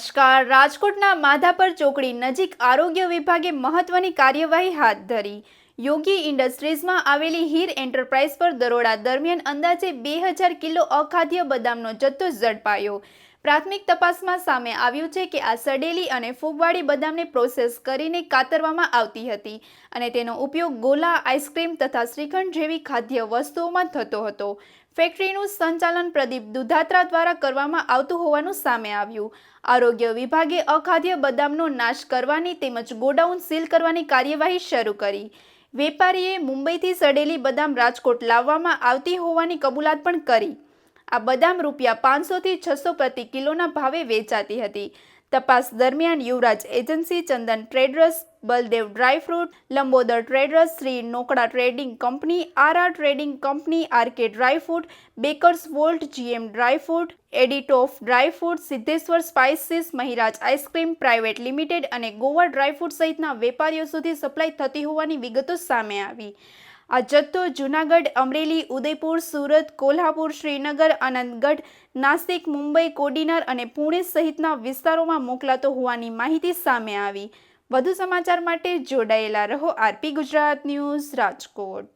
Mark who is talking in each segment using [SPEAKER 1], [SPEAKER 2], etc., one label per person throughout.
[SPEAKER 1] નમસ્કાર. રાજકોટના માધાપર ચોકડી નજીક આરોગ્ય વિભાગે મહત્વની કાર્યવાહી હાથ ધરી. યોગી ઇન્ડસ્ટ્રીઝમાં આવેલી હીર એન્ટરપ્રાઇઝ પર દરોડા દરમિયાન અંદાજે 2000 કિલો અખાદ્ય બદામનો જથ્થો ઝડપાયો. પ્રાથમિક તપાસમાં સામે આવ્યું છે કે આ સડેલી અને ફૂગવાળી બદામને પ્રોસેસ કરીને કાતરવામાં આવતી હતી અને તેનો ઉપયોગ ગોલા, આઈસ્ક્રીમ તથા શ્રીખંડ જેવી ખાદ્ય વસ્તુઓમાં થતો હતો. ફેક્ટરીનું સંચાલન પ્રદીપ દુધાત્રા દ્વારા કરવામાં આવતું હોવાનું સામે આવ્યું. આરોગ્ય વિભાગે અખાદ્ય બદામનો નાશ કરવાની તેમજ ગોડાઉન સીલ કરવાની કાર્યવાહી શરૂ કરી. વેપારીએ મુંબઈથી સડેલી બદામ રાજકોટ લાવવામાં આવતી હોવાની કબૂલાત પણ કરી. આ બદામ ₹500 થી 600 પ્રતિ કિલોના ભાવે વેચાતી હતી. તપાસ દરમિયાન Yuvraj agency, Chandan traders, Baldev dry fruit, Lambodar traders, Shri Nokda trading company, R trading company, RK dry fruit, bakers vault, GM dry fruit, એડિટોફ dry fruit, Siddheshwar spices, Mahiraj ice cream private limited અને ગોવા ડ્રાયફ્રૂટ સહિતના વેપારીઓ સુધી સપ્લાય થતી હોવાની વિગતો સામે આવી. આ જથ્થો જૂનાગઢ, અમરેલી, ઉદયપુર, સુરત, કોલ્હાપુર, શ્રીનગર, આનંદગઢ, નાસિક, મુંબઈ, કોડીનાર અને પુણે સહિતના વિસ્તારોમાં મોકલાતો હોવાની માહિતી સામે આવી. વધુ સમાચાર માટે જોડાયેલા રહો આરપી ગુજરાત ન્યૂઝ, રાજકોટ.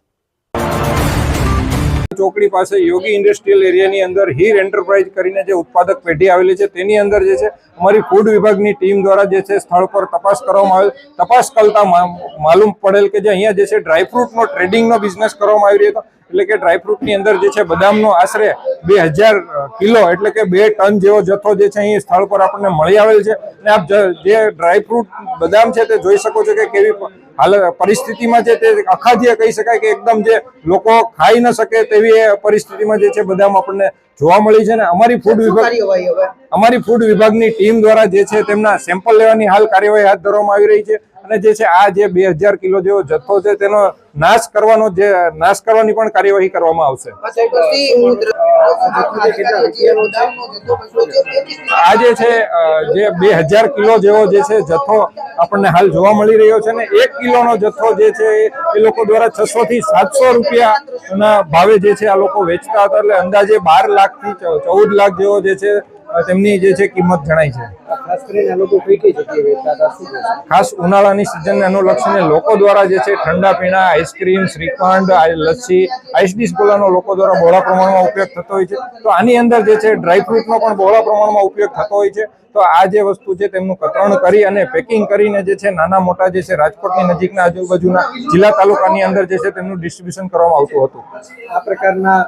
[SPEAKER 2] ચોકડી પાસે યોગી ઇન્ડસ્ટ્રીયલ એરિયાની અંદર હીર એન્ટરપ્રાઇઝ કરીને જે ઉત્પાદક પેઢી આવેલી છે તેની અંદર જે છે અમારી ફૂડ વિભાગની ટીમ દ્વારા જે છે સ્થળ પર તપાસ કરવામાં આવેલ. તપાસ કરતા માલુમ પડેલ કે જે અહીંયા જે છે ડ્રાયફ્રૂટનો ટ્રેડિંગનો બિઝનેસ કરવામાં આવી રહ્યો હતો. એટલે કે ડ્રાયફ્રૂટની અંદર જે છે બદામનો આશરે 2000 કિલો એટલે કે 2 ટન જેવો જથ્થો જે છે અહીં સ્થળ પર આપણને મળી આવેલ છે. અને આપ જે ડ્રાયફ્રૂટ બદામ છે તે જોઈ શકો છો કે કેવી હાલ પરિસ્થિતિમાં છે તે અખાદ્ય કહી શકાય કે એકદમ જે લોકો ખાઈ ન શકે તેવી પરિસ્થિતિમાં જે છે બદામ આપણને જોવા મળી છે. ને અમારી ફૂડ વિભાગની ટીમ દ્વારા જે છે તેમના સેમ્પલ લેવાની હાલ કાર્યવાહી હાથ ધરવામાં આવી રહી છે. અને જે છે આ જે 2000 કિલો જેવો જથ્થો છે તેનો નાશ કરવાની પણ કાર્યવાહી કરવામાં આવશે. આ જે છે જે 2000 કિલો જેવો જે છે જથ્થો આપણને હાલ જોવા મળી રહ્યો છે. ને 1 કિલોનો જથ્થો જે છે એ લોકો દ્વારા 600 થી 700 રૂપિયાના ભાવે જે છે આ લોકો વેચતા હતા. એટલે અંદાજે 12 લાખ થી 14 લાખ જેવો જે છે તેમની જે છે કિંમત જણાય છે. ખાસ ઉનાળાની સિઝનને અનુલક્ષીને લોકો દ્વારા જે છે ઠંડા પીણા, આઈસ્ક્રીમ, શ્રીખંડ, લસ્સી, આઈસડીશ ગોલાનો લોકો દ્વારા બહોળા પ્રમાણમાં ઉપયોગ થતો હોય છે. તો આની અંદર જે છે ડ્રાયફ્રૂટનો પણ બહોળા પ્રમાણમાં ઉપયોગ થતો હોય છે. તો આ જે વસ્તુ છે તેમનું કતરણ કરી અને પેકિંગ કરીને જે છે નાના મોટા જે છે રાજકોટની નજીકના આજુબાજુના જિલ્લા તાલુકાની અંદર જે છે તેમનું ડિસ્ટ્રીબ્યુશન કરવામાં આવતું હતું.
[SPEAKER 3] આ પ્રકારના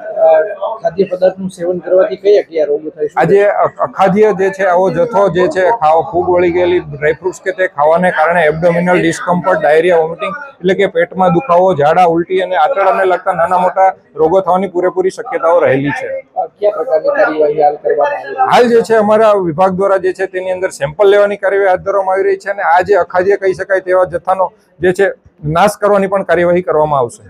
[SPEAKER 3] ખાદ્ય પદાર્થનું સેવન કરવાથી કયા રોગો થાય છે?
[SPEAKER 2] આજે અખાદ્ય જે છે આવો જથ્થો જે છે ફૂગ વળી ગયેલી ડ્રાયફ્રૂટ્સ કે તે ખાવાને કારણે એબ્ડોમિનલ ડિસ્કમ્ફર્ટ, ડાયરિયા, વોમિટિંગ એટલે કે પેટમાં દુખાવો, ઝાડા, ઉલટી અને આંતરડાને લગતા નાના મોટા રોગો થવાની પૂરેપૂરી શક્યતાઓ રહેલી છે.
[SPEAKER 3] કયા પ્રકારની કાર્યવાહી હાલ કરવામાં આવી રહી છે?
[SPEAKER 2] હાલ જે છે અમારા વિભાગ દ્વારા જે છે તેની અંદર સેમ્પલ લેવાની કાર્યવાહી હાથ ધરવામાં આવી રહી છે. અને આ જે અખાદ્ય કહી શકાય તેવા જથ્થાનો જે છે નાશ કરવાની પણ કાર્યવાહી કરવામાં આવશે.